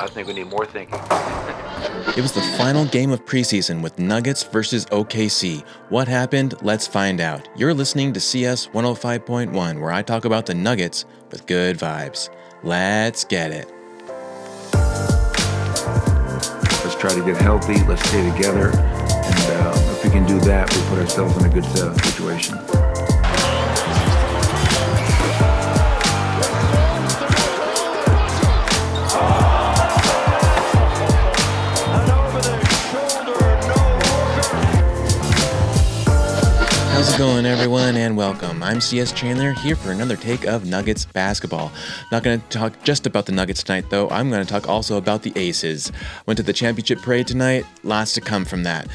I think we need more thinking. It was the final game of preseason with Nuggets versus OKC. What happened? Let's find out. You're listening to CS 105.1, where I talk about the Nuggets with good vibes. Let's get it. Let's try to get healthy. Let's stay together. And if we can do that, we put ourselves in a good situation. How's it going, everyone, and welcome. I'm CS Chandler, here for another take of Nuggets basketball. Not going to talk just about the Nuggets tonight, though. I'm going to talk also about the Aces. Went to the championship parade tonight. Lots to come from that.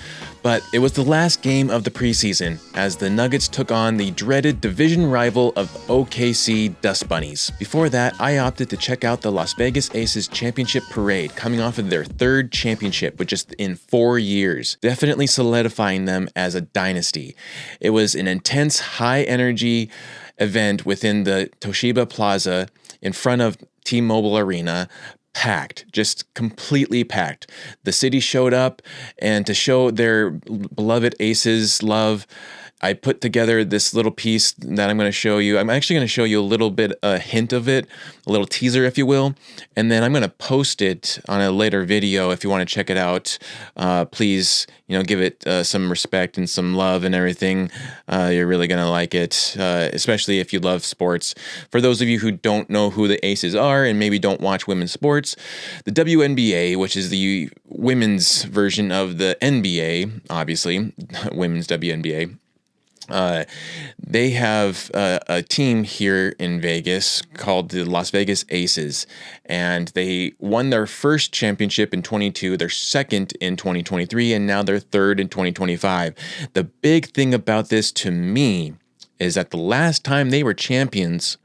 But it was the last game of the preseason as the Nuggets took on the dreaded division rival of OKC Dust Bunnies. Before that, I opted to check out the Las Vegas Aces championship parade, coming off of their third championship, which is in 4 years, definitely solidifying them as a dynasty. It was an intense, high-energy event within the Toshiba Plaza in front of T-Mobile Arena. Packed, just completely packed. The city showed up, and to show their beloved Aces love, I put together this little piece that I'm going to show you. I'm actually going to show you a little bit, a hint of it, a little teaser, if you will, and then I'm going to post it on a later video. If you want to check it out, please, give it some respect and some love and everything. You're really going to like it, especially if you love sports. For those of you who don't know who the Aces are and maybe don't watch women's sports, the WNBA, which is the women's version of the NBA, obviously, women's WNBA, they have a team here in Vegas called the Las Vegas Aces, and they won their first championship in 22, their second in 2023, and now their third in 2025. The big thing about this to me is that the last time they were champions,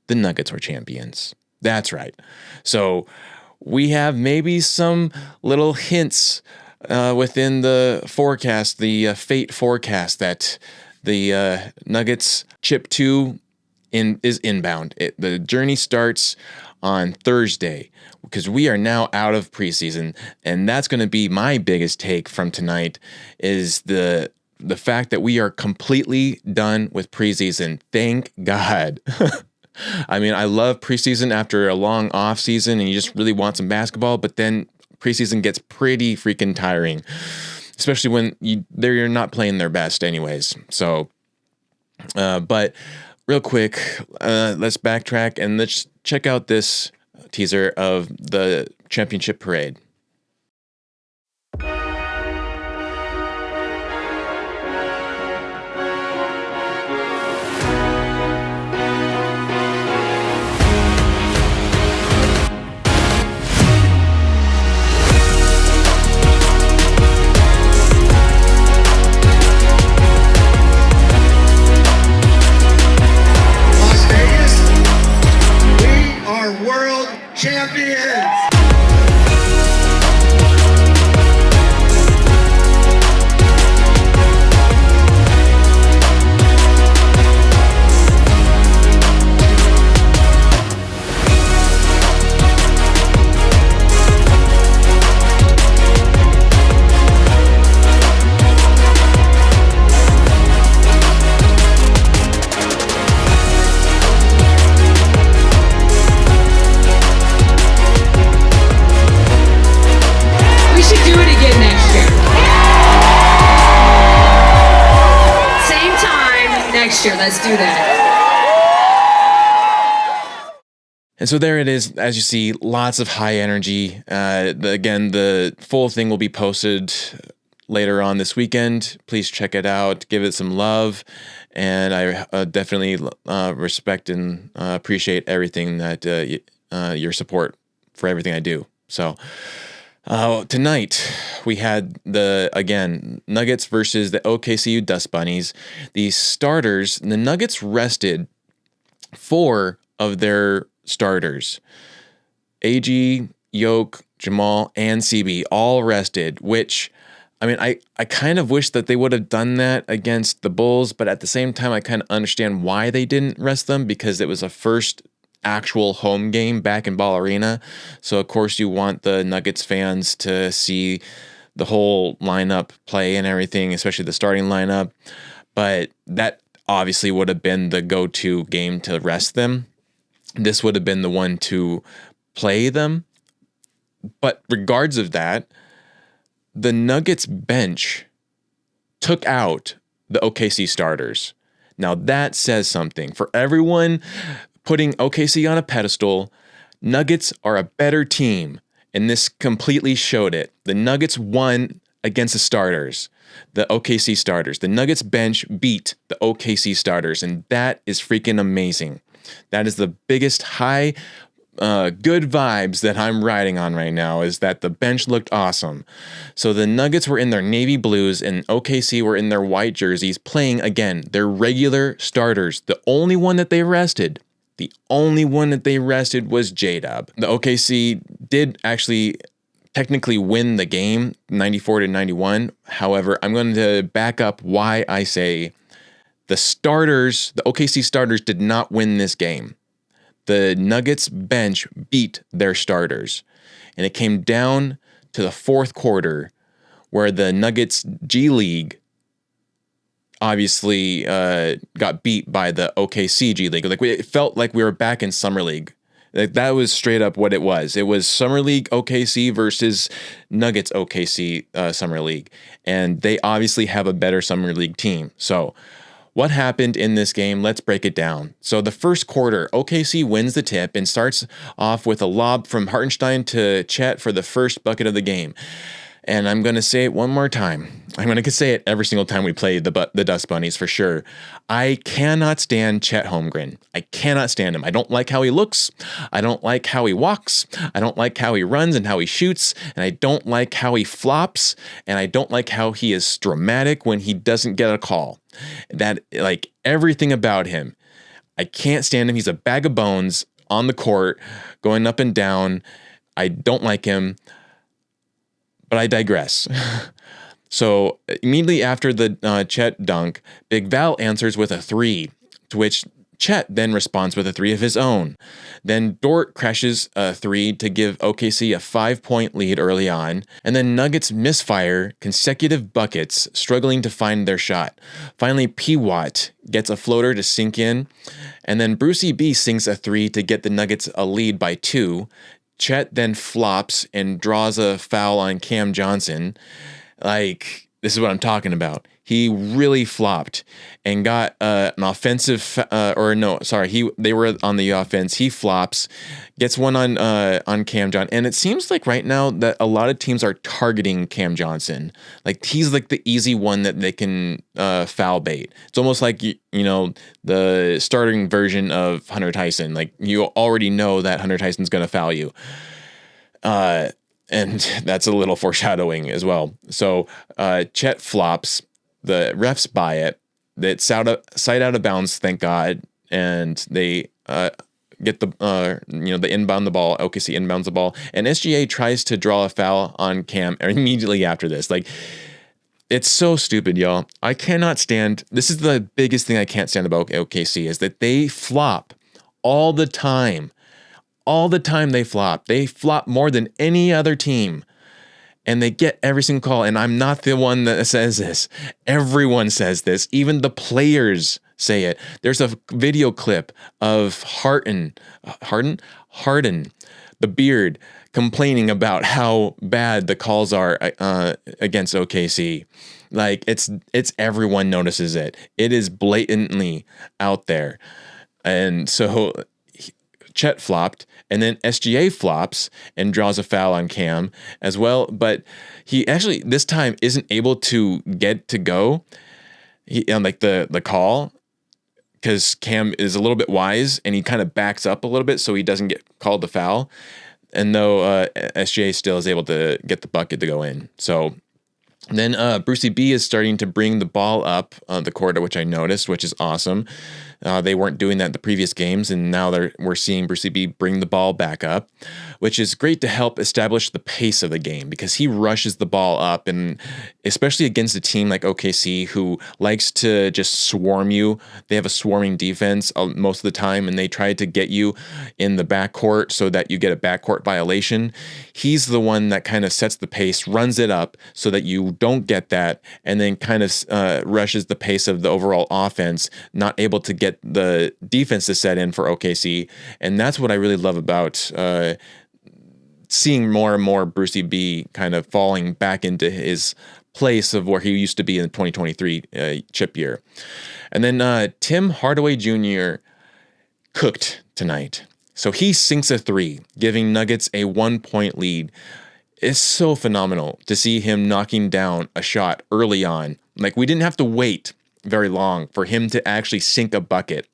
the Nuggets were champions. That's right. So we have maybe some little hints within the forecast, the fate forecast, that the Nuggets chip 2 is inbound. The journey starts on Thursday because we are now out of preseason, and that's going to be my biggest take from tonight is the fact that we are completely done with preseason. Thank God. I mean, I love preseason after a long off season and you just really want some basketball, but then preseason gets pretty freaking tiring, especially when you're not playing their best anyways. So, but real quick, let's backtrack and let's check out this teaser of the championship parade. Champions! Year. Let's do that. And so there it is. As you see, lots of high energy. Again, the full thing will be posted later on this weekend. Please check it out. Give it some love. And I definitely respect and appreciate everything that your support for everything I do. So tonight, we had the Nuggets versus the OKC Dust Bunnies. The starters, the Nuggets rested 4 of their starters. AG, Jokic, Jamal, and CB all rested, which, I mean, I kind of wish that they would have done that against the Bulls, but at the same time, I kind of understand why they didn't rest them because it was a first actual home game back in Ball Arena. So, of course, you want the Nuggets fans to see the whole lineup play and everything, especially the starting lineup. But that obviously would have been the go-to game to rest them. This would have been the one to play them. But regardless of that, the Nuggets bench took out the OKC starters. Now that says something. For everyone putting OKC on a pedestal, Nuggets are a better team, and this completely showed it. The Nuggets won against the starters, the OKC starters. The Nuggets bench beat the OKC starters, and that is freaking amazing. That is the biggest high good vibes that I'm riding on right now, is that the bench looked awesome. So the Nuggets were in their navy blues and OKC were in their white jerseys playing, again, their regular starters. The only one that they rested was J-Dub. The OKC did actually technically win the game 94-91. However, I'm going to back up why I say the OKC starters did not win this game. The Nuggets bench beat their starters. And it came down to the fourth quarter where the Nuggets G League obviously got beat by the OKC G League. Like, it felt like we were back in Summer League. Like, that was straight up what it was. It was Summer League OKC versus Nuggets OKC Summer League. And they obviously have a better Summer League team. So what happened in this game? Let's break it down. So the first quarter, OKC wins the tip and starts off with a lob from Hartenstein to Chet for the first bucket of the game. And I'm going to say it one more time. I'm going to say it every single time we play the Dust Bunnies for sure. I cannot stand Chet Holmgren. I cannot stand him. I don't like how he looks. I don't like how he walks. I don't like how he runs and how he shoots. And I don't like how he flops. And I don't like how he is dramatic when he doesn't get a call. That, like, everything about him. I can't stand him. He's a bag of bones on the court, going up and down. I don't like him. But I digress. So immediately after the Chet dunk, Big Val answers with a three, to which Chet then responds with a three of his own. Then Dort crashes a three to give OKC a 5-point lead early on, and then Nuggets misfire consecutive buckets, struggling to find their shot. Finally, PWat gets a floater to sink in, and then Brucey B sinks a three to get the Nuggets a lead by 2. Chet then flops and draws a foul on Cam Johnson. Like, this is what I'm talking about. He really flopped and got an offensive, they were on the offense. He flops, gets one on Cam Johnson. And it seems like right now that a lot of teams are targeting Cam Johnson. Like, he's like the easy one that they can foul bait. It's almost like, the starting version of Hunter Tyson. Like, you already know that Hunter Tyson's going to foul you. And that's a little foreshadowing as well. So Chet flops. The refs buy it. It's side out of bounds, thank God. And they get they inbound the ball. OKC inbounds the ball. And SGA tries to draw a foul on Cam immediately after this. Like, it's so stupid, y'all. I cannot stand. This is the biggest thing I can't stand about OKC, is that they flop all the time. All the time they flop. They flop more than any other team. And they get every single call. And I'm not the one that says this. Everyone says this. Even the players say it. There's a video clip of Harden, the beard, complaining about how bad the calls are against OKC. Like, it's everyone notices it. It is blatantly out there. And so Chet flopped, and then SGA flops and draws a foul on Cam as well. But he actually this time isn't able to get to go on like the call, because Cam is a little bit wise and he kind of backs up a little bit so he doesn't get called the foul. And though SGA still is able to get the bucket to go in. So then Brucey B is starting to bring the ball up the court, which I noticed, which is awesome. They weren't doing that in the previous games, and now we're seeing Brucey B bring the ball back up, which is great to help establish the pace of the game because he rushes the ball up, and especially against a team like OKC who likes to just swarm you. They have a swarming defense most of the time, and they try to get you in the backcourt so that you get a backcourt violation. He's the one that kind of sets the pace, runs it up so that you don't get that, and then kind of rushes the pace of the overall offense, not able to get the defense to set in for OKC. And that's what I really love about seeing more and more Brucey B kind of falling back into his place of where he used to be in the 2023 chip year. And then Tim Hardaway Jr. cooked tonight. So he sinks a 3, giving Nuggets a 1-point lead. It's so phenomenal to see him knocking down a shot early on. Like, we didn't have to wait very long for him to actually sink a bucket.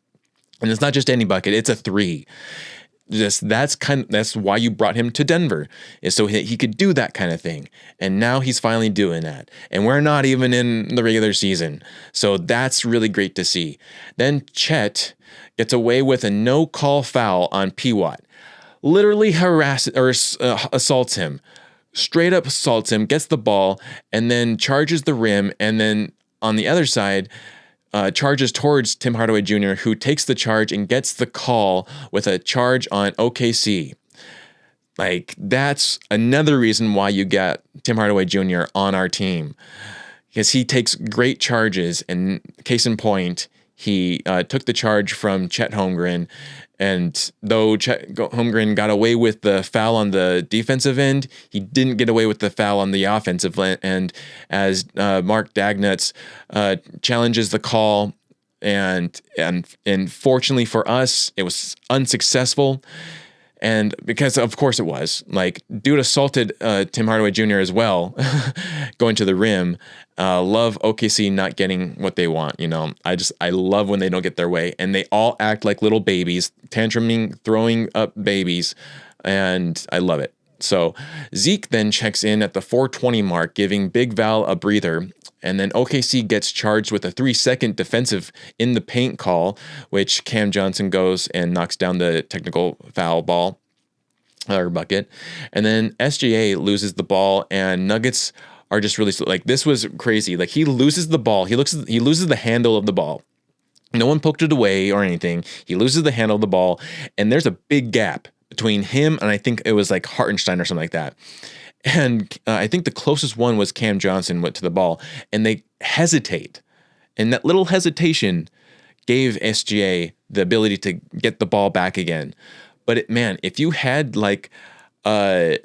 And it's not just any bucket, it's a 3. That's why you brought him to Denver, is so he could do that kind of thing. And now he's finally doing that. And we're not even in the regular season. So that's really great to see. Then Chet gets away with a no-call foul on PWat. Literally assaults him. Straight up assaults him, gets the ball, and then charges the rim, and then on the other side, charges towards Tim Hardaway Jr., who takes the charge and gets the call with a charge on OKC. Like, that's another reason why you got Tim Hardaway Jr. on our team, because he takes great charges, and case in point, he took the charge from Chet Holmgren, and though Chet Holmgren got away with the foul on the defensive end, he didn't get away with the foul on the offensive end, as Mark Dagnutz challenges the call, and fortunately for us, it was unsuccessful. And because, of course, it was. Like, dude assaulted Tim Hardaway Jr. as well, going to the rim. Love OKC not getting what they want, you know. I love when they don't get their way. And they all act like little babies, tantruming, throwing up babies. And I love it. So Zeke then checks in at the 4:20 mark, giving Big Val a breather. And then OKC gets charged with a 3-second defensive in the paint call, which Cam Johnson goes and knocks down the technical foul ball or bucket. And then SGA loses the ball, and Nuggets are just really like, this was crazy. Like, he loses the ball. He loses the handle of the ball. No one poked it away or anything. He loses the handle of the ball, and there's a big gap between him and I think it was like Hartenstein or something like that. And I think the closest one was Cam Johnson went to the ball, and they hesitate. And that little hesitation gave SGA the ability to get the ball back again. But if you had like a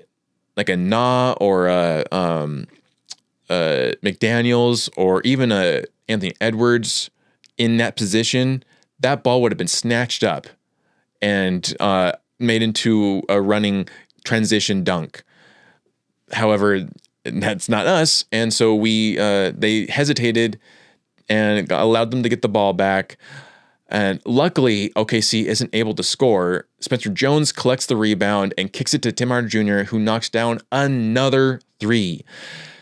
Nah or a McDaniels or even a Anthony Edwards in that position, that ball would have been snatched up and made into a running transition dunk. However, that's not us, and so they hesitated and allowed them to get the ball back. And luckily, OKC isn't able to score. Spencer Jones collects the rebound and kicks it to Tim Hardaway Jr., who knocks down another 3.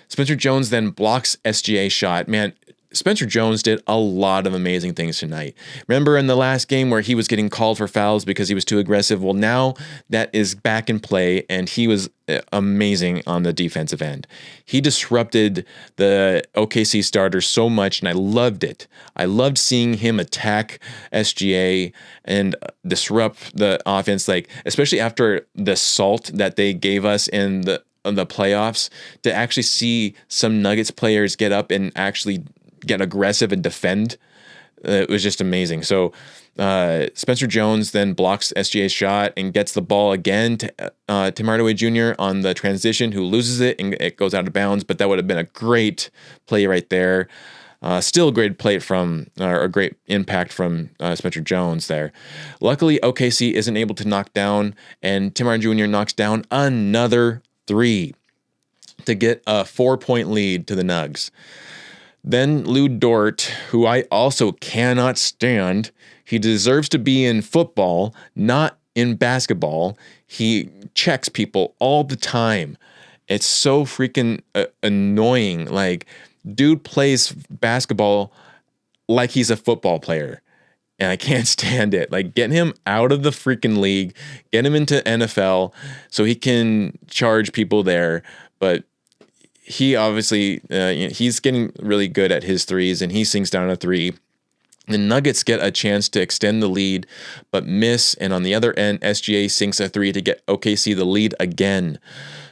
Spencer Jones then blocks SGA's shot. Man, Spencer Jones did a lot of amazing things tonight. Remember in the last game where he was getting called for fouls because he was too aggressive? Well, now that is back in play, and he was amazing on the defensive end. He disrupted the OKC starters so much, and I loved it. I loved seeing him attack SGA and disrupt the offense, like especially after the salt that they gave us in the playoffs, to actually see some Nuggets players get up and actually get aggressive and defend. It was just amazing. So Spencer Jones then blocks SGA's shot and gets the ball again to Tim Hardaway Jr. on the transition, who loses it and it goes out of bounds. But that would have been a great play right there. Still a great play or a great impact from Spencer Jones there. Luckily, OKC isn't able to knock down, and Tim Hardaway Jr. knocks down another 3 to get a 4-point lead to the Nugs. Then Lou Dort, who I also cannot stand. He deserves to be in football, not in basketball. He checks people all the time. It's so freaking annoying. Like, dude plays basketball like he's a football player. and I can't stand it. Like, get him out of the freaking league, get him into NFL so he can charge people there. But he obviously, he's getting really good at his threes, and he sinks down a three. The Nuggets get a chance to extend the lead, but miss. And on the other end, SGA sinks a three to get OKC the lead again.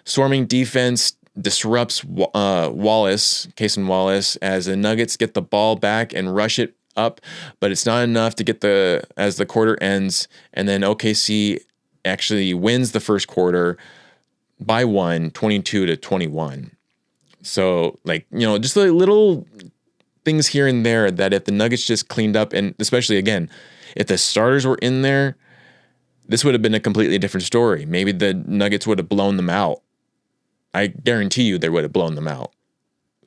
Swarming defense disrupts Cason Wallace, as the Nuggets get the ball back and rush it up, but it's not enough to get as the quarter ends. And then OKC actually wins the first quarter by 22-21. So, like, just a little things here and there that if the Nuggets just cleaned up, and especially, again, if the starters were in there, this would have been a completely different story. Maybe the Nuggets would have blown them out. I guarantee you they would have blown them out.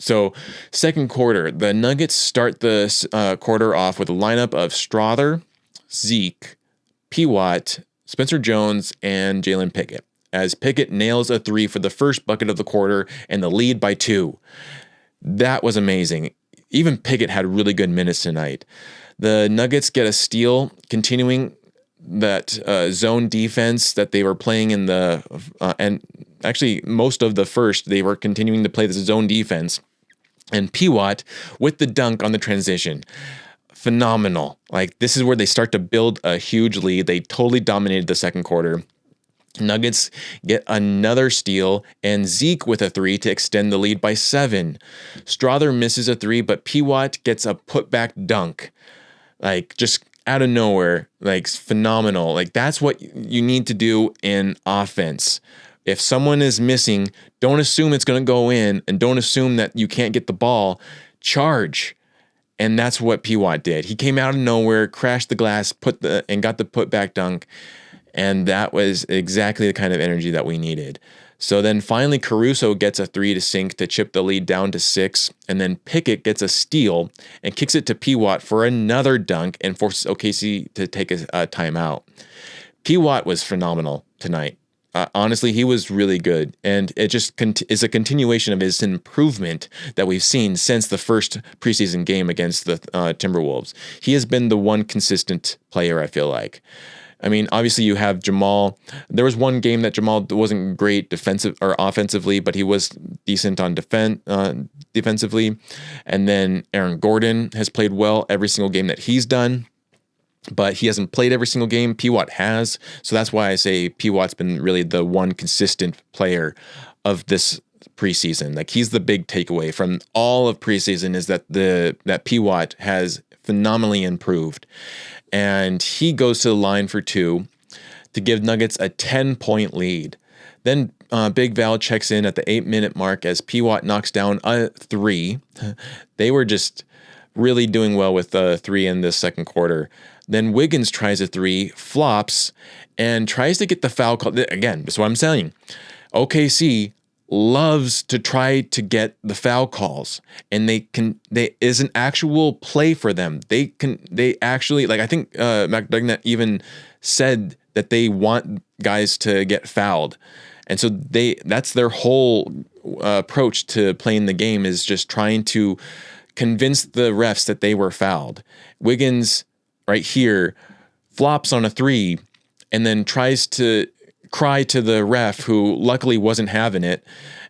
So, second quarter, the Nuggets start the quarter off with a lineup of Strother, Zeke, PWat, Spencer Jones, and Jalen Pickett, as Pickett nails a three for the first bucket of the quarter and the lead by 2. That was amazing. Even Pickett had really good minutes tonight. The Nuggets get a steal, continuing that zone defense that they were playing in and actually most of the first, they were continuing to play this zone defense. And PWat with the dunk on the transition. Phenomenal. Like, this is where they start to build a huge lead. They totally dominated the second quarter. Nuggets get another steal, and Zeke with a three to extend the lead by 7. Strother misses a three, but PWat gets a putback dunk. Like, just out of nowhere, like, phenomenal. Like, that's what you need to do in offense. If someone is missing, don't assume it's going to go in, and don't assume that you can't get the ball. Charge. And that's what PWat did. He came out of nowhere, crashed the glass, and got the putback dunk. And that was exactly the kind of energy that we needed. So then finally Caruso gets a three to sink to chip the lead down to 6. And then Pickett gets a steal and kicks it to PWat for another dunk and forces OKC to take a timeout. PWat was phenomenal tonight. Honestly, he was really good. And it just is a continuation of his improvement that we've seen since the first preseason game against the Timberwolves. He has been the one consistent player, I feel like. I mean, obviously you have Jamal. There was one game that Jamal wasn't great defensive or offensively, but he was decent on defensively. And then Aaron Gordon has played well every single game that he's done, but he hasn't played every single game. PWat has. So that's why I say PWat's been really the one consistent player of this preseason. Like, he's the big takeaway from all of preseason, is that that PWat has phenomenally improved. And he goes to the line for 2 to give Nuggets a 10-point lead. Then Big Val checks in at the 8-minute mark as PWat knocks down a 3. They were just really doing well with the 3 in this second quarter. Then Wiggins tries a 3, flops, and tries to get the foul call. Again, that's what I'm saying. OKC loves to try to get the foul calls, and they is an actual play for them. They actually, like, I think McDugnan even said that they want guys to get fouled. And so that's their whole approach to playing the game, is just trying to convince the refs that they were fouled. Wiggins right here flops on a 3 and then tries to cry to the ref, who luckily wasn't having it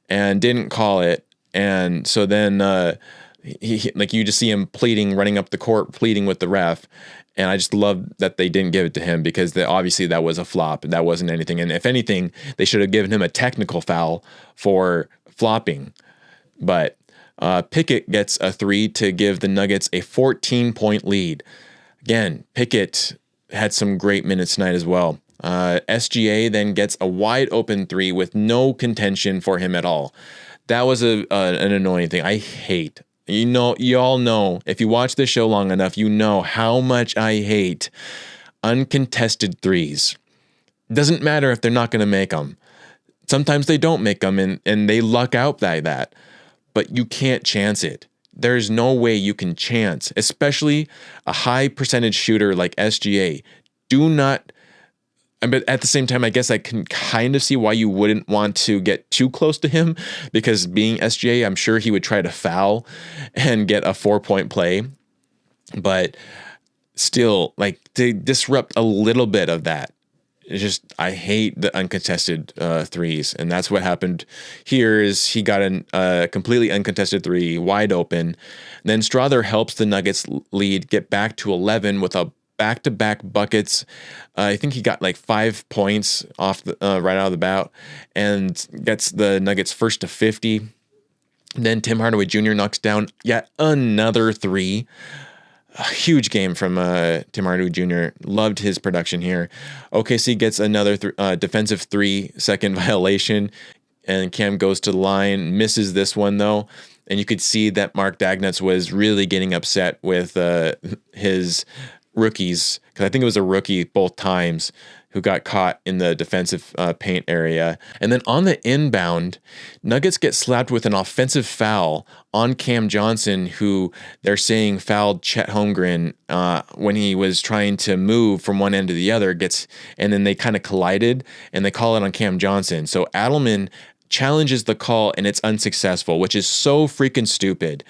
and didn't call it. And so then he like, you just see him running up the court, pleading with the ref. And I just love that they didn't give it to him, because obviously that was a flop. That wasn't anything. And if anything, they should have given him a technical foul for flopping. But Pickett gets a 3 to give the Nuggets a 14-point lead. Again, Pickett had some great minutes tonight as well. SGA then gets a wide open 3 with no contention for him at all. That was an annoying thing. I hate. You all know, if you watch this show long enough, you know how much I hate uncontested 3s. Doesn't matter if they're not going to make them. Sometimes they don't make them, and they luck out by that. But you can't chance it. There's no way you can chance, especially a high percentage shooter like SGA. Do not. But at the same time, I guess I can kind of see why you wouldn't want to get too close to him, because being SGA, I'm sure he would try to foul and get a 4-point play. But still, like, to disrupt a little bit of that. It's just, I hate the uncontested threes, and that's what happened here. Is he got a completely uncontested three, wide open. Then Strother helps the Nuggets lead get back to 11 with a back-to-back buckets. I think he got like 5 points off right out of the bat, and gets the Nuggets first to 50. Then Tim Hardaway Jr. knocks down yet another three. A huge game from Tim Hardaway Jr. Loved his production here. OKC gets another defensive 3-second violation, and Cam goes to the line, misses this one though, and you could see that Mark Dagnall was really getting upset with his rookies, because I think it was a rookie both times who got caught in the defensive paint area. And then on the inbound, Nuggets get slapped with an offensive foul on Cam Johnson, who they're saying fouled Chet Holmgren when he was trying to move from one end to the other, and then they kind of collided, and they call it on Cam Johnson. So Adelman challenges the call, and it's unsuccessful, which is so freaking stupid.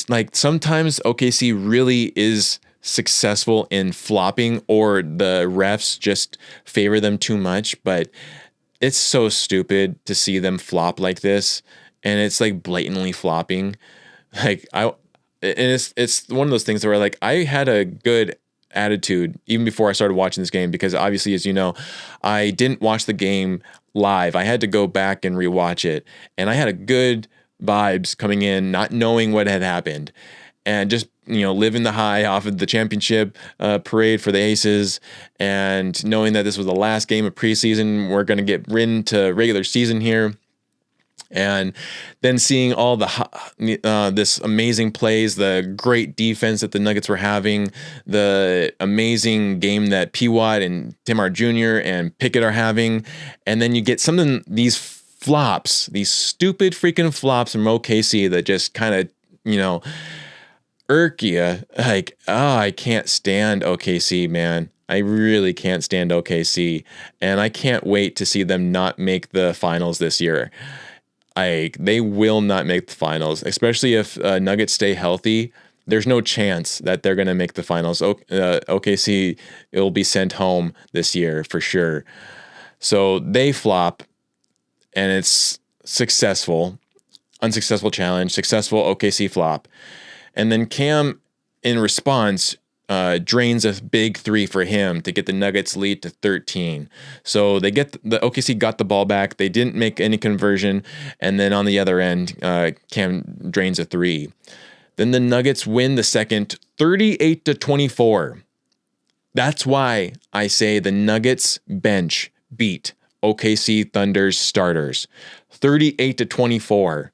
Like, sometimes OKC really is successful in flopping, or the refs just favor them too much, but it's so stupid to see them flop like this, and it's like blatantly flopping. Like, it's one of those things where, like, I had a good attitude even before I started watching this game, because obviously, as you know, I didn't watch the game live. I had to go back and rewatch it, and I had a good vibes coming in, not knowing what had happened, and just, living the high off of the championship parade for the Aces, and knowing that this was the last game of preseason. We're going to get into regular season here. And then seeing all this amazing plays, the great defense that the Nuggets were having, the amazing game that PWat and Tim Hart Jr. and Pickett are having. And then you get these flops, these stupid freaking flops from OKC that just kind of, irk you. Like, I can't stand OKC, man. I really can't stand OKC, and I can't wait to see them not make the finals this year. They will not make the finals, especially if Nuggets stay healthy. There's no chance that they're going to make the finals. OKC, it will be sent home this year for sure. So they flop, and it's successful. Unsuccessful challenge, successful OKC flop. And then Cam, in response, drains a big three for him to get the Nuggets lead to 13. So the OKC got the ball back. They didn't make any conversion. And then on the other end, Cam drains a three. Then the Nuggets win the second 38-24. That's why I say the Nuggets bench beat OKC Thunder's starters 38-24.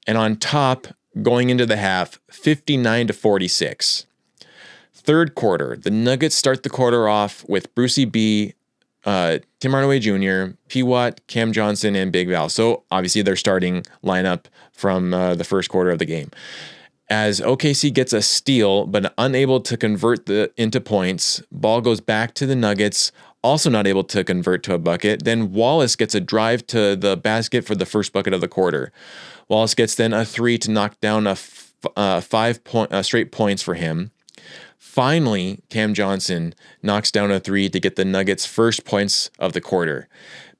And on top, going into the half, 59-46. Third quarter, the Nuggets start the quarter off with Brucey B, Tim Hardaway Jr., PWat, Cam Johnson, and Big Val. So obviously their starting lineup from the first quarter of the game. As OKC gets a steal, but unable to convert into points, ball goes back to the Nuggets, also not able to convert to a bucket. Then Wallace gets a drive to the basket for the first bucket of the quarter. Wallace gets then a three to knock down 5 straight points for him. Finally, Cam Johnson knocks down a three to get the Nuggets' first points of the quarter.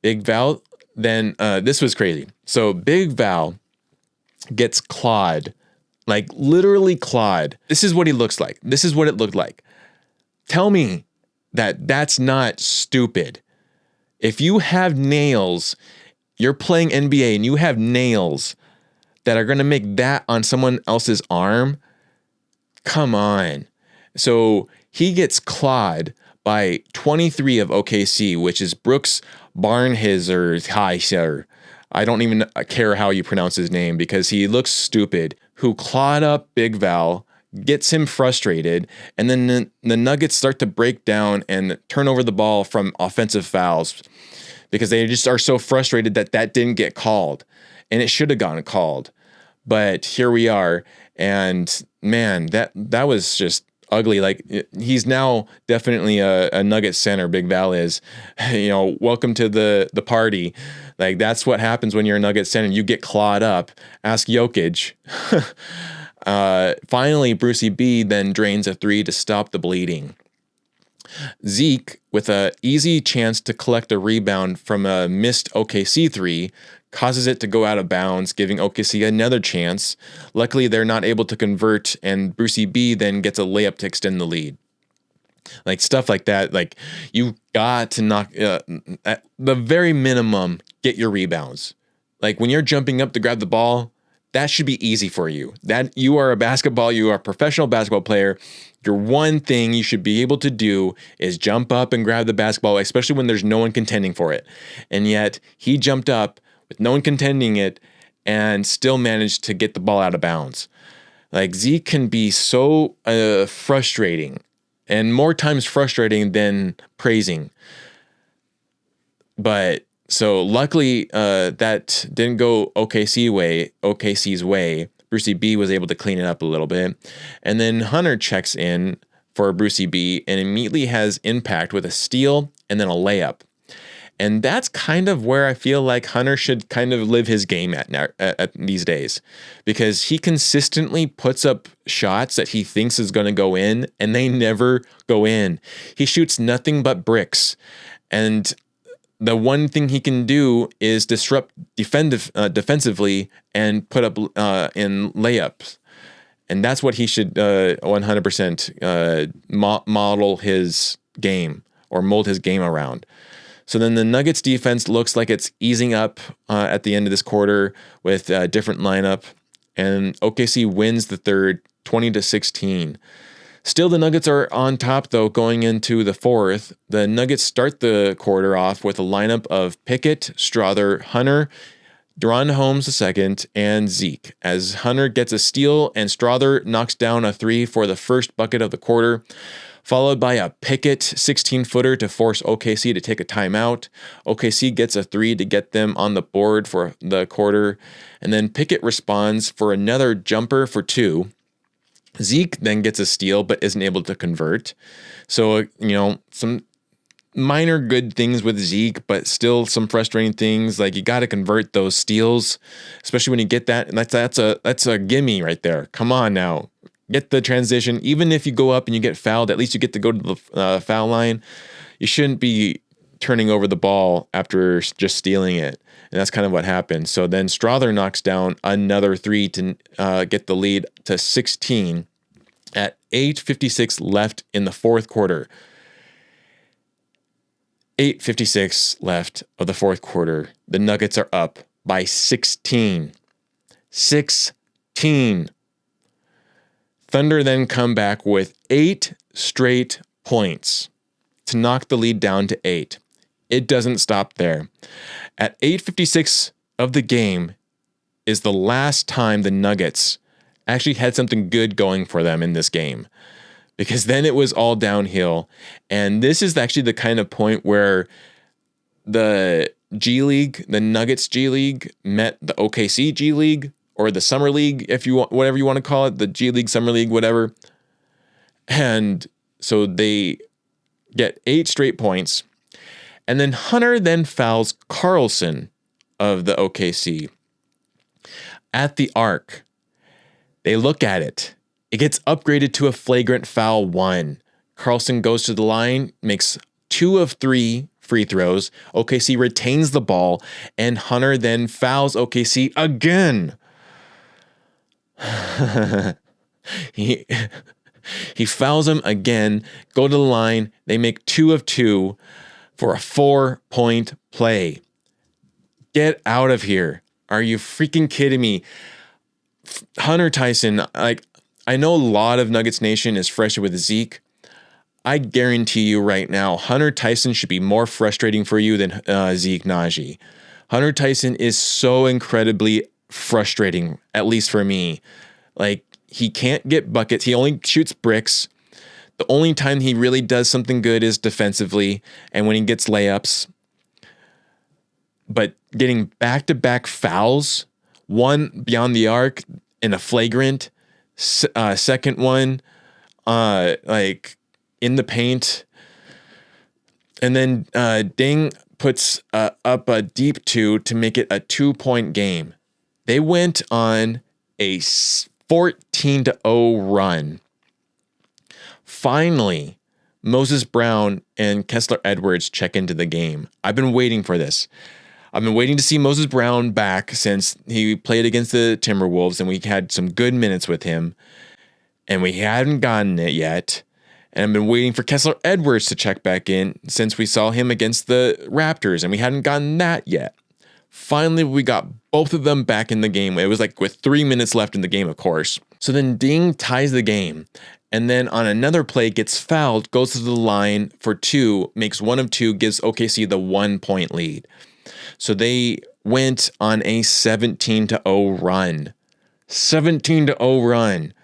Big Val then, this was crazy. So Big Val gets clawed, like literally clawed. This is what he looks like. This is what it looked like. Tell me that that's not stupid. If you have nails, you're playing NBA and you have nails that are going to make that on someone else's arm, come on. So he gets clawed by 23 of OKC, which is Brooks Barnhizer. I don't even care how you pronounce his name because he looks stupid, who clawed up Big Val, gets him frustrated, and then the Nuggets start to break down and turn over the ball from offensive fouls because they just are so frustrated that didn't get called, and it should have gotten called. But here we are, and man, that was just ugly. Like, he's now definitely a Nugget center. Big Val is, welcome to the party. Like, that's what happens when you're a Nugget center. You get clawed up. Ask Jokic. Finally, Brucey B then drains a 3 to stop the bleeding. Zeke, with an easy chance to collect a rebound from a missed OKC 3, causes it to go out of bounds, giving OKC another chance. Luckily, they're not able to convert, and Brucey B then gets a layup to extend the lead. Like stuff like that, like you got to knock, at the very minimum, get your rebounds. Like when you're jumping up to grab the ball, that should be easy for you. That you are a professional basketball player. Your one thing you should be able to do is jump up and grab the basketball, especially when there's no one contending for it. And yet he jumped up with no one contending it and still managed to get the ball out of bounds. Like Zeke can be so frustrating, and more times frustrating than praising. But so luckily that didn't go OKC's way. Brucey B was able to clean it up a little bit. And then Hunter checks in for Brucey B and immediately has impact with a steal and then a layup. And that's kind of where I feel like Hunter should kind of live his game at these days, because he consistently puts up shots that he thinks is going to go in, and they never go in. He shoots nothing but bricks. And the one thing he can do is disrupt defensively and put up in layups. And that's what he should 100% model his game or mold his game around. So then the Nuggets defense looks like it's easing up at the end of this quarter with a different lineup. And OKC wins the third 20-16. Still, the Nuggets are on top, though, going into the fourth. The Nuggets start the quarter off with a lineup of Pickett, Strother, Hunter, Deron Holmes II, and Zeke, as Hunter gets a steal and Strother knocks down a 3 for the first bucket of the quarter, followed by a Pickett 16-footer to force OKC to take a timeout. OKC gets a 3 to get them on the board for the quarter, and then Pickett responds for another jumper for 2. Zeke then gets a steal but isn't able to convert. So, some minor good things with Zeke, but still some frustrating things. Like, you got to convert those steals, especially when you get that. And that's a gimme right there. Come on now. Get the transition. Even if you go up and you get fouled, at least you get to go to the foul line. You shouldn't be turning over the ball after just stealing it. And that's kind of what happened. So then Strother knocks down another 3 to get the lead to 16 at 8:56 left in the fourth quarter. 8:56 left of the fourth quarter. The Nuggets are up by 16. 16. Thunder then come back with 8 straight points to knock the lead down to 8. It doesn't stop there. At 8:56 of the game is the last time the Nuggets actually had something good going for them in this game, because then it was all downhill. And this is actually the kind of point where the G League, the Nuggets G League, met the OKC G League, or the Summer League, if you want, whatever you want to call it, the G League, Summer League, whatever. And so they get 8 straight points. And then Hunter then fouls Carlson of the OKC at the arc. They look at it. It gets upgraded to a flagrant foul 1. Carlson goes to the line, makes 2 of 3 free throws. OKC retains the ball, and Hunter then fouls OKC again. He fouls him again, go to the line. They make 2 of 2 for a 4-point play. Get out of here. Are you freaking kidding me? Hunter Tyson, I know a lot of Nuggets Nation is frustrated with Zeke. I guarantee you right now, Hunter Tyson should be more frustrating for you than Zeke Naji. Hunter Tyson is so incredibly frustrating, at least for me. Like, he can't get buckets. He only shoots bricks. The only time he really does something good is defensively and when he gets layups. But getting back-to-back fouls, one beyond the arc in a flagrant, second one in the paint, and then Ding puts up a deep 2 to make it a 2-point game. They went on a 14-0 run. Finally, Moses Brown and Kessler Edwards check into the game. I've been waiting for this. I've been waiting to see Moses Brown back since he played against the Timberwolves, and we had some good minutes with him, and we hadn't gotten it yet. And I've been waiting for Kessler Edwards to check back in since we saw him against the Raptors, and we hadn't gotten that yet. Finally, we got both of them back in the game. It was like with 3 minutes left in the game, of course. So then Ding ties the game, and then on another play gets fouled, goes to the line for 2, makes 1 of 2, gives OKC the 1-point lead. So they went on a 17-0 run. 17-0 run.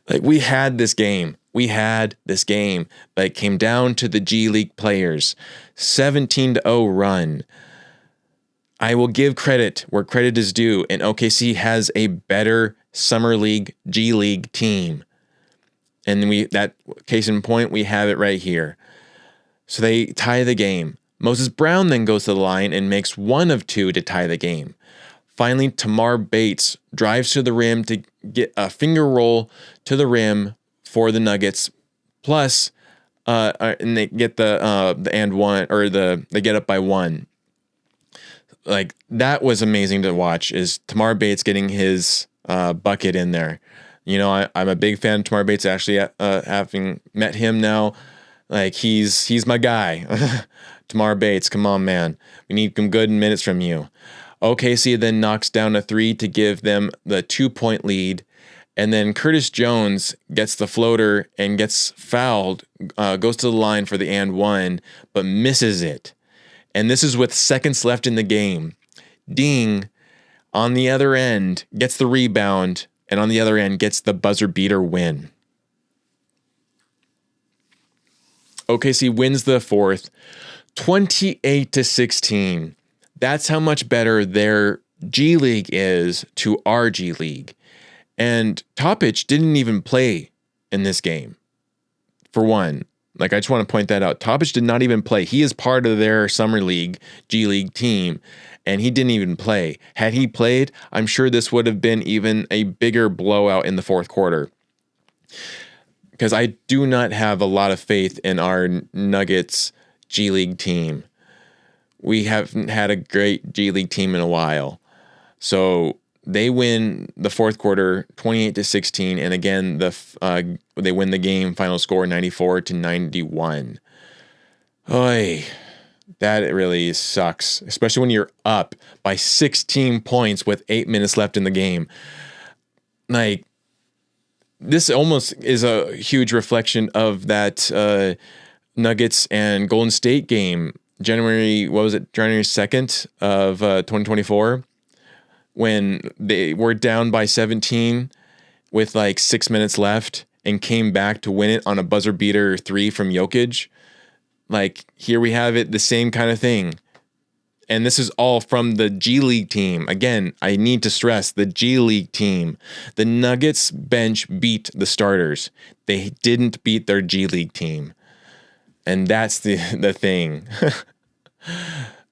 Like, we had this game. But it came down to the G League players. 17-0 run. I will give credit where credit is due, and OKC has a better Summer League G League team. And that case in point, we have it right here. So they tie the game. Moses Brown then goes to the line and makes 1 of 2 to tie the game. Finally, Tamar Bates drives to the rim to get a finger roll to the rim for the Nuggets. Plus, and they get the and one, or they get up by 1. Like, that was amazing to watch. Is Tamar Bates getting his bucket in there? You know, I'm a big fan of Tamar Bates. Actually, having met him now, like, he's my guy. Tamar Bates, come on, man. We need some good minutes from you. OKC then knocks down a 3 to give them the 2-point lead. And then Curtis Jones gets the floater and gets fouled, goes to the line for the and one, but misses it. And this is with seconds left in the game. Ding, on the other end, gets the rebound, and on the other end gets the buzzer beater win. OKC wins the fourth, 28-16. That's how much better their G League is to our G League. And Topic didn't even play in this game. For one, like, I just want to point that out. Topic did not even play. He is part of their Summer League G League team, and he didn't even play. Had he played, I'm sure this would have been even a bigger blowout in the fourth quarter. Because I do not have a lot of faith in our Nuggets G League team. We haven't had a great G League team in a while. So they win the fourth quarter 28-16, and again they win the game, final score 94-91. Oy, that really sucks, especially when you're up by 16 points with 8 minutes left in the game. Like, this almost is a huge reflection of that Nuggets and Golden State game, January 2nd of 2024, when they were down by 17 with like 6 minutes left and came back to win it on a buzzer beater 3 from Jokic. Like, here we have it, the same kind of thing. And this is all from the G League team. Again, I need to stress the G League team. The Nuggets bench beat the starters. They didn't beat their G League team. And that's the thing.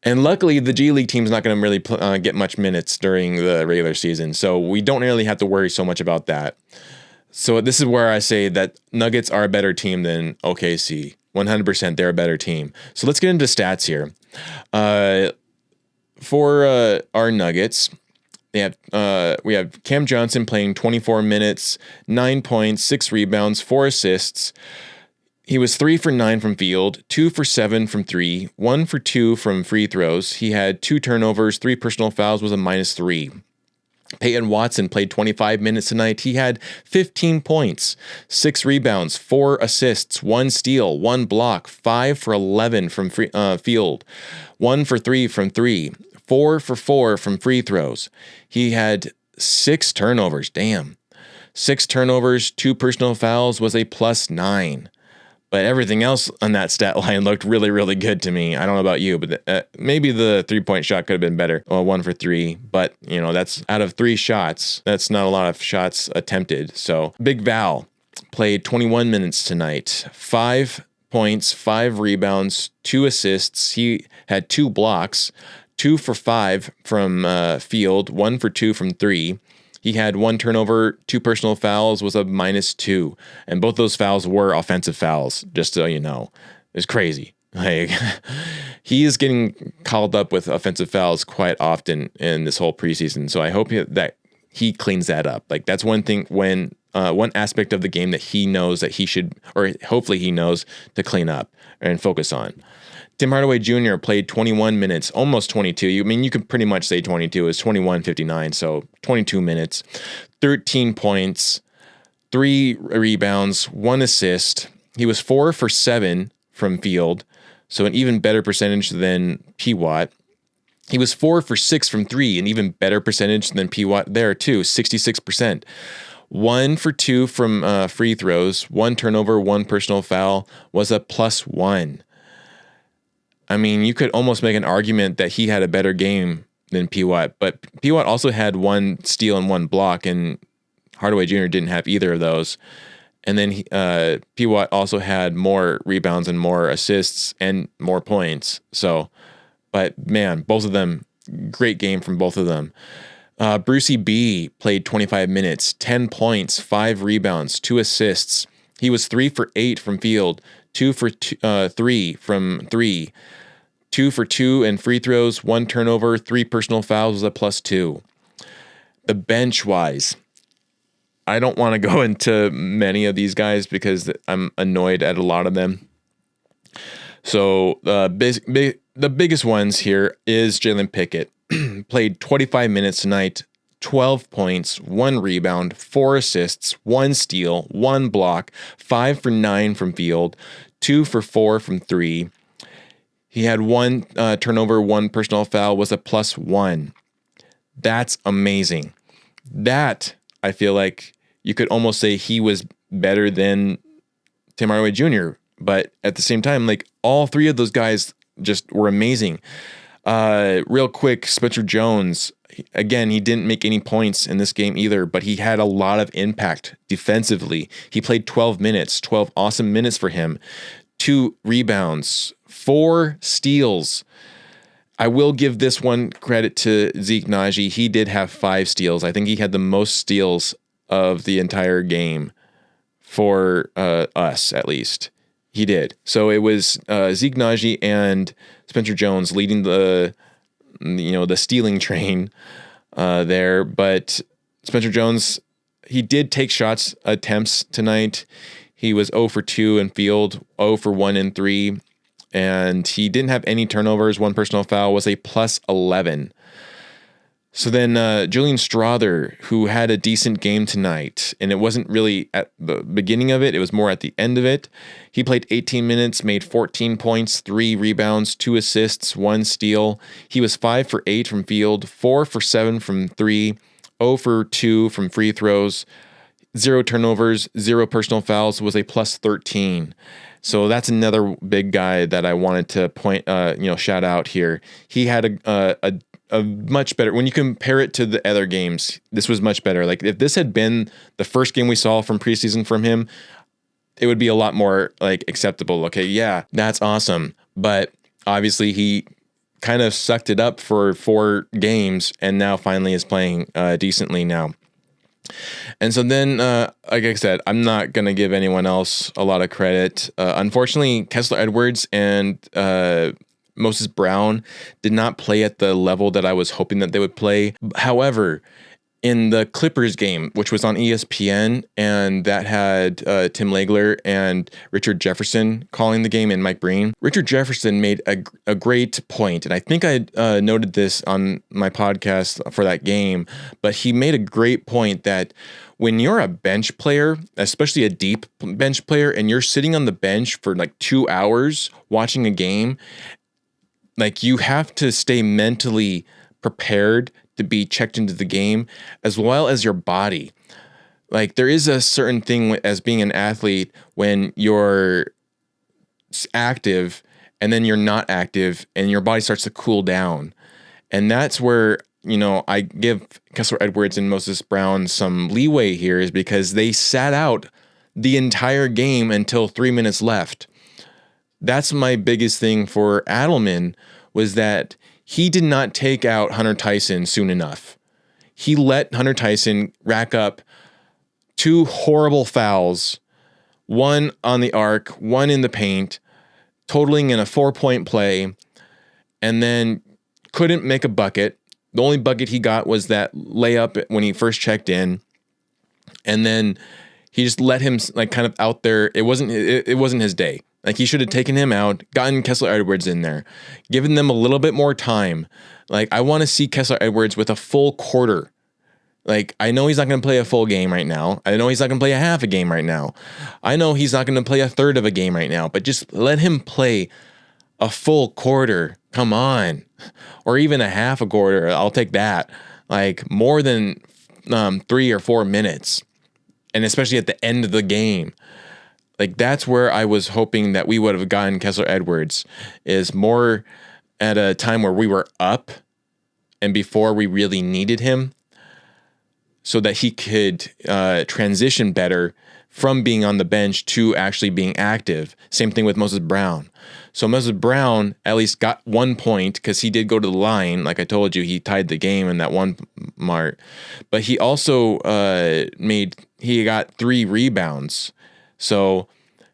And luckily, the G League team's not going to really get much minutes during the regular season. So we don't really have to worry so much about that. So this is where I say that Nuggets are a better team than OKC. 100%, they're a better team. So let's get into stats here. For our Nuggets, we have Cam Johnson playing 24 minutes, 9 points, 6 rebounds, 4 assists. He was 3 for 9 from field, 2 for 7 from 3, 1 for 2 from free throws. He had 2 turnovers, 3 personal fouls, was a -3. Peyton Watson played 25 minutes tonight. He had 15 points, 6 rebounds, 4 assists, 1 steal, 1 block, 5 for 11 from field, 1 for 3 from 3, 4 for 4 from free throws. He had 6 turnovers. Damn. 6 turnovers, 2 personal fouls, was a +9. But everything else on that stat line looked really, really good to me. I don't know about you, but maybe the 3-point shot could have been better. Well, 1 for 3, but that's out of 3 shots. That's not a lot of shots attempted. So Big Val played 21 minutes tonight, 5 points, 5 rebounds, 2 assists. He had 2 blocks, 2 for 5 from field, 1 for 2 from 3. He had 1 turnover, 2 personal fouls, was a -2. And both those fouls were offensive fouls, just so you know. It's crazy. Like, he is getting called up with offensive fouls quite often in this whole preseason. So I hope that he cleans that up. Like, that's one thing when one aspect of the game that he knows that he should, or hopefully he knows to clean up and focus on. Tim Hardaway Jr. played 21 minutes, almost 22. You could pretty much say 22. It's 21:59, so 22 minutes, 13 points, 3 rebounds, 1 assist. He was 4 for 7 from field, so an even better percentage than PWat. He was 4 for 6 from 3, an even better percentage than PWat there too, 66%. 1 for 2 from free throws, 1 turnover, 1 personal foul, was a +1. I mean, you could almost make an argument that he had a better game than PWat, but PWat also had 1 steal and 1 block, and Hardaway Jr. didn't have either of those. And then PWat also had more rebounds and more assists and more points. So, but man, both of them, great game from both of them. Brucey B played 25 minutes, 10 points, 5 rebounds, 2 assists. He was 3 for 8 from field, 2 for 3 from 3. 2 for 2 in free throws, 1 turnover, 3 personal fouls was a +2. The bench wise, I don't want to go into many of these guys because I'm annoyed at a lot of them. So the biggest ones here is Jalen Pickett. Played 25 minutes tonight, 12 points, 1 rebound, 4 assists, 1 steal, 1 block, 5 for 9 from field, 2 for 4 from 3. He had 1 turnover, 1 personal foul, was a +1. That's amazing. That, I feel like you could almost say he was better than Tim Hardaway Jr., but at the same time, like, all 3 of those guys just were amazing. Real quick, Spencer Jones, again, he didn't make any points in this game either, but he had a lot of impact defensively. He played 12 minutes, 12 awesome minutes for him. 2 rebounds, 4 steals. I will give this one credit to Zeke Naji. He did have 5 steals. I think he had the most steals of the entire game for us, at least. He did. So it was Zeke Naji and Spencer Jones leading the stealing train there. But Spencer Jones, he did take shots attempts tonight. He was 0 for 2 in field, 0 for 1 in 3, and he didn't have any turnovers. 1 personal foul, was a +11. So then Julian Strother, who had a decent game tonight, and it wasn't really at the beginning of it, it was more at the end of it. He played 18 minutes, made 14 points, 3 rebounds, 2 assists, 1 steal. He was 5 for 8 from field, 4 for 7 from 3, 0 for 2 from free throws, 0 turnovers, 0 personal fouls, was a +13. So that's another big guy that I wanted to shout out here. He had a much better, when you compare it to the other games, this was much better. Like, if this had been the first game we saw from preseason from him, it would be a lot more like acceptable. Okay, yeah, that's awesome. But obviously he kind of sucked it up for 4 games and now finally is playing decently now. And so then, like I said, I'm not going to give anyone else a lot of credit. Unfortunately, Kessler Edwards and Moses Brown did not play at the level that I was hoping that they would play. However, in the Clippers game, which was on ESPN, and that had Tim Legler and Richard Jefferson calling the game and Mike Breen, Richard Jefferson made a great point, and I think I noted this on my podcast for that game, but he made a great point that when you're a bench player, especially a deep bench player, and you're sitting on the bench for like 2 hours watching a game, like, you have to stay mentally prepared to be checked into the game, as well as your body. Like, there is a certain thing as being an athlete when you're active and then you're not active and your body starts to cool down. And that's where, I give Kessler Edwards and Moses Brown some leeway here, is because they sat out the entire game until 3 minutes left. That's my biggest thing for Adelman, was that he did not take out Hunter Tyson soon enough. He let Hunter Tyson rack up 2 horrible fouls, one on the arc, one in the paint, totaling in a 4-point play, and then couldn't make a bucket. The only bucket he got was that layup when he first checked in, and then he just let him like kind of out there. It wasn't his day. Like, he should have taken him out, gotten Kessler Edwards in there, given them a little bit more time. Like, I want to see Kessler Edwards with a full quarter. Like, I know he's not going to play a full game right now. I know he's not going to play a half a game right now. I know he's not going to play a third of a game right now, but just let him play a full quarter. Come on. Or even a half a quarter. I'll take that. Like, more than 3 or 4 minutes. And especially at the end of the game. Like, that's where I was hoping that we would have gotten Kessler Edwards, is more at a time where we were up and before we really needed him, so that he could transition better from being on the bench to actually being active. Same thing with Moses Brown. So Moses Brown at least got 1 point because he did go to the line. Like I told you, he tied the game in that one mark. But he also got 3 rebounds. So,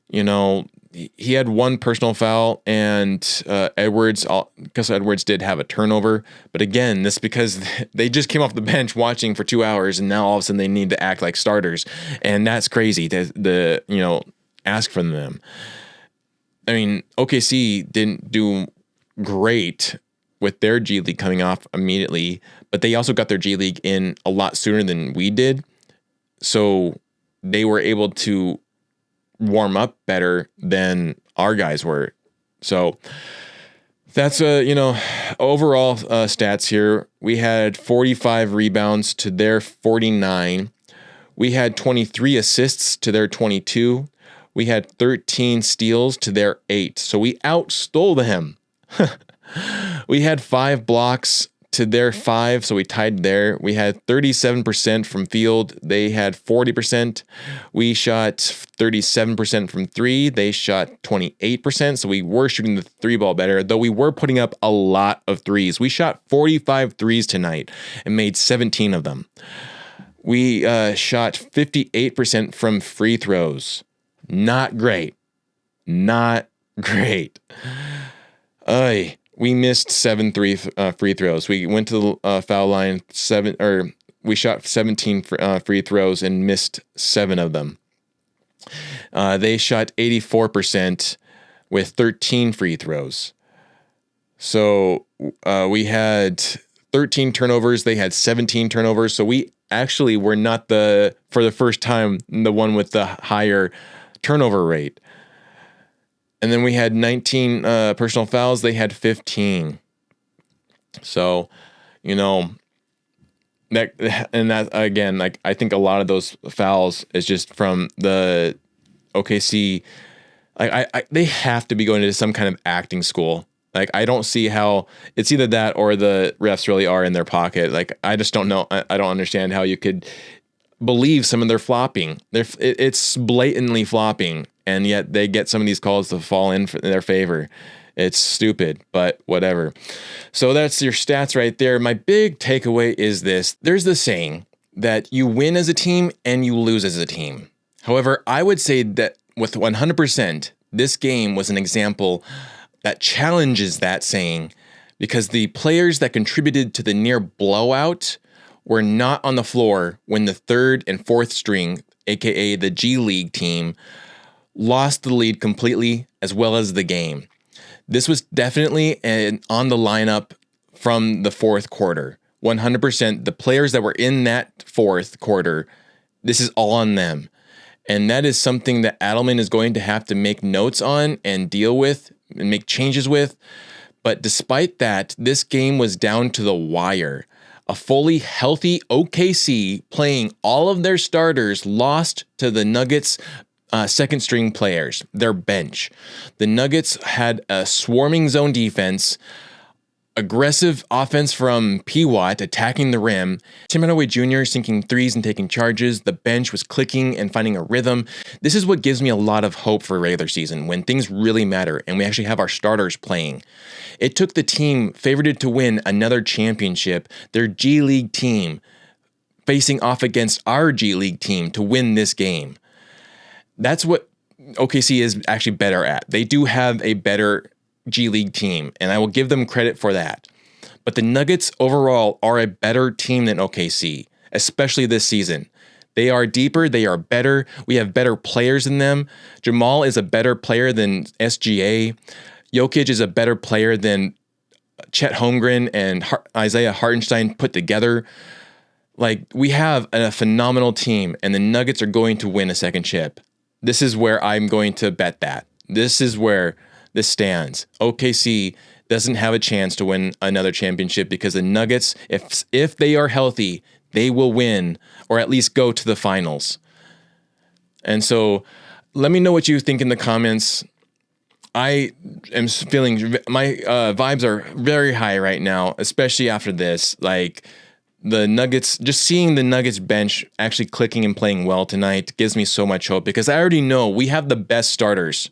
he had 1 personal foul, and Kessler Edwards did have a turnover. But again, this because they just came off the bench watching for 2 hours, and now all of a sudden they need to act like starters, and that's crazy to ask from them. I mean, OKC didn't do great with their G League coming off immediately, but they also got their G League in a lot sooner than we did, so they were able to warm up better than our guys were. So that's overall stats here. We had 45 rebounds to their 49. We had 23 assists to their 22. We had 13 steals to their 8. So we outstole them. We had 5 blocks to their 5, so we tied there. We had 37% from field. They had 40%. We shot 37% from 3. They shot 28%, so we were shooting the 3 ball better, though we were putting up a lot of threes. We shot 45 threes tonight and made 17 of them. We shot 58% from free throws. Not great. Not great. We missed 7 free throws. We went to the foul line we shot 17 free throws and missed 7 of them. They shot 84% with 13 free throws. So we had 13 turnovers. They had 17 turnovers. So we actually were not for the first time, the one with the higher turnover rate. And then we had 19 personal fouls. They had 15. So, that again, like, I think a lot of those fouls is just from the OKC. They have to be going into some kind of acting school. Like, I don't see how it's either that or the refs really are in their pocket. Like, I just don't know. I don't understand how you could believe some of their flopping. It's blatantly flopping. And yet they get some of these calls to fall in their favor. It's stupid, but whatever. So that's your stats right there. My big takeaway is this. There's the saying that you win as a team and you lose as a team. However, I would say that with 100%, this game was an example that challenges that saying, because the players that contributed to the near blowout were not on the floor when the 3rd and 4th string, aka the G League team, lost the lead completely, as well as the game. This was definitely on the lineup from the 4th quarter. 100%. The players that were in that 4th quarter, this is all on them. And that is something that Adelman is going to have to make notes on and deal with and make changes with. But despite that, this game was down to the wire. A fully healthy OKC playing all of their starters lost to the Nuggets' second string players, their bench. The Nuggets had a swarming zone defense. aggressive offense from PWat attacking the rim, Tim Hardaway Jr. sinking threes and taking charges, the bench was clicking and finding a rhythm. This is what gives me a lot of hope for regular season, when things really matter and we actually have our starters playing. It took the team favorited to win another championship, their G League team, facing off against our G League team to win this game. That's what OKC is actually better at. They do have a better G League team, and I will give them credit for that. But the Nuggets overall are a better team than OKC, especially this season. They are deeper, they are better, we have better players than them. Jamal is a better player than SGA. Jokic is a better player than Chet Holmgren and Isaiah Hartenstein put together. Like, we have a phenomenal team, and the Nuggets are going to win a second chip. This is where I'm going to bet that. This is where this stands. OKC doesn't have a chance to win another championship because the Nuggets, if they are healthy, they will win or at least go to the finals. And so let me know what you think in the comments. I am feeling, my vibes are very high right now, especially after this. Like, the Nuggets, just seeing the Nuggets bench actually clicking and playing well tonight gives me so much hope, because I already know we have the best starters.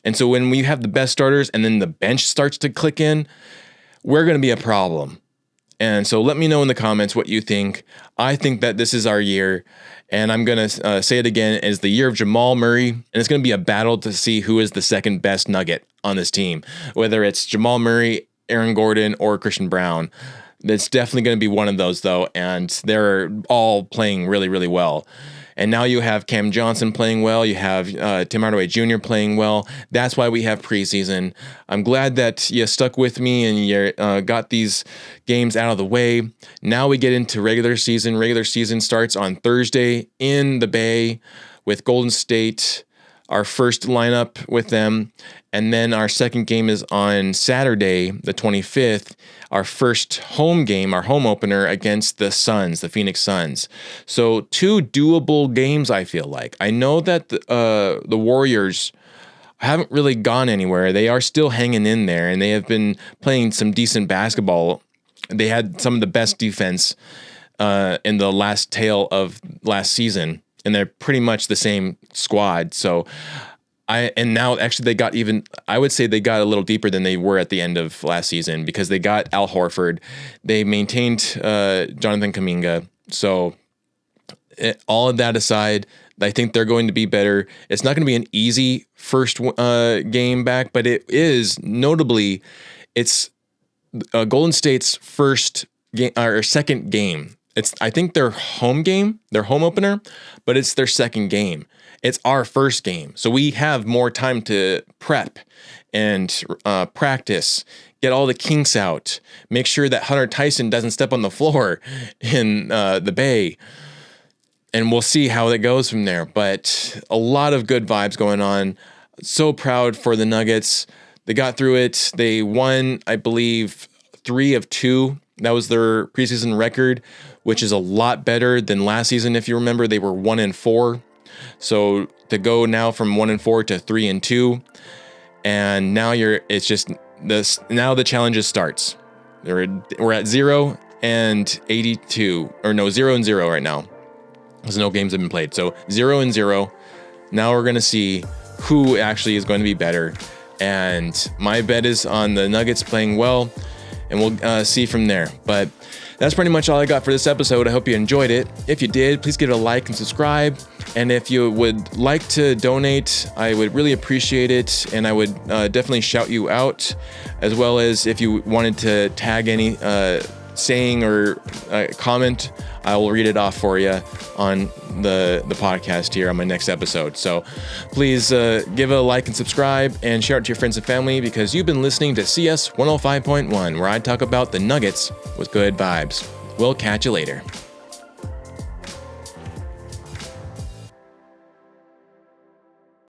And so when we have the best starters and then the bench starts to click in, we're going to be a problem. And so let me know in the comments what you think. I think that this is our year, and I'm going to say it again, is the year of Jamal Murray, and it's going to be a battle to see who is the second best Nugget on this team, whether it's Jamal Murray, Aaron Gordon, or Christian Brown. It's definitely going to be one of those, though, and they're all playing really, really well. And now you have Cam Johnson playing well. You have Tim Hardaway Jr. playing well. That's why we have preseason. I'm glad that you stuck with me and you got these games out of the way. Now we get into regular season. Regular season starts on Thursday in the Bay with Golden State, our first lineup with them. And then our second game is on Saturday, the 25th, our first home game, our home opener against the Suns, the Phoenix Suns. So 2 doable games, I feel like. I know that the Warriors haven't really gone anywhere. They are still hanging in there, and they have been playing some decent basketball. They had some of the best defense in the last tail of last season, and they're pretty much the same squad. So now actually they got even, I would say they got a little deeper than they were at the end of last season, because they got Al Horford. They maintained Jonathan Kuminga. So all of that aside, I think they're going to be better. It's not going to be an easy first game back, but it is notably, it's Golden State's first game or second game. It's, I think, their home game, their home opener, but it's their second game. It's our first game. So we have more time to prep and practice, get all the kinks out, make sure that Hunter Tyson doesn't step on the floor in the Bay. And we'll see how it goes from there. But a lot of good vibes going on. So proud for the Nuggets. They got through it. They won, I believe, 3 of 2. That was their preseason record, which is a lot better than last season. If you remember, they were 1-4. So to go now from 1-4 to 3-2, and now it's just this. Now the challenges starts. We're at 0-82, or no, 0-0 right now. There's no games have been played, so 0-0. Now we're gonna see who actually is going to be better, and my bet is on the Nuggets playing well, and we'll see from there. But that's pretty much all I got for this episode. I hope you enjoyed it. If you did, please give it a like and subscribe. And if you would like to donate, I would really appreciate it. And I would definitely shout you out, as well as if you wanted to tag any saying or comment, I will read it off for you on the podcast here on my next episode. So please give it a like and subscribe, and share it to your friends and family, because you've been listening to CS 105.1, where I talk about the Nuggets with good vibes. We'll catch you later.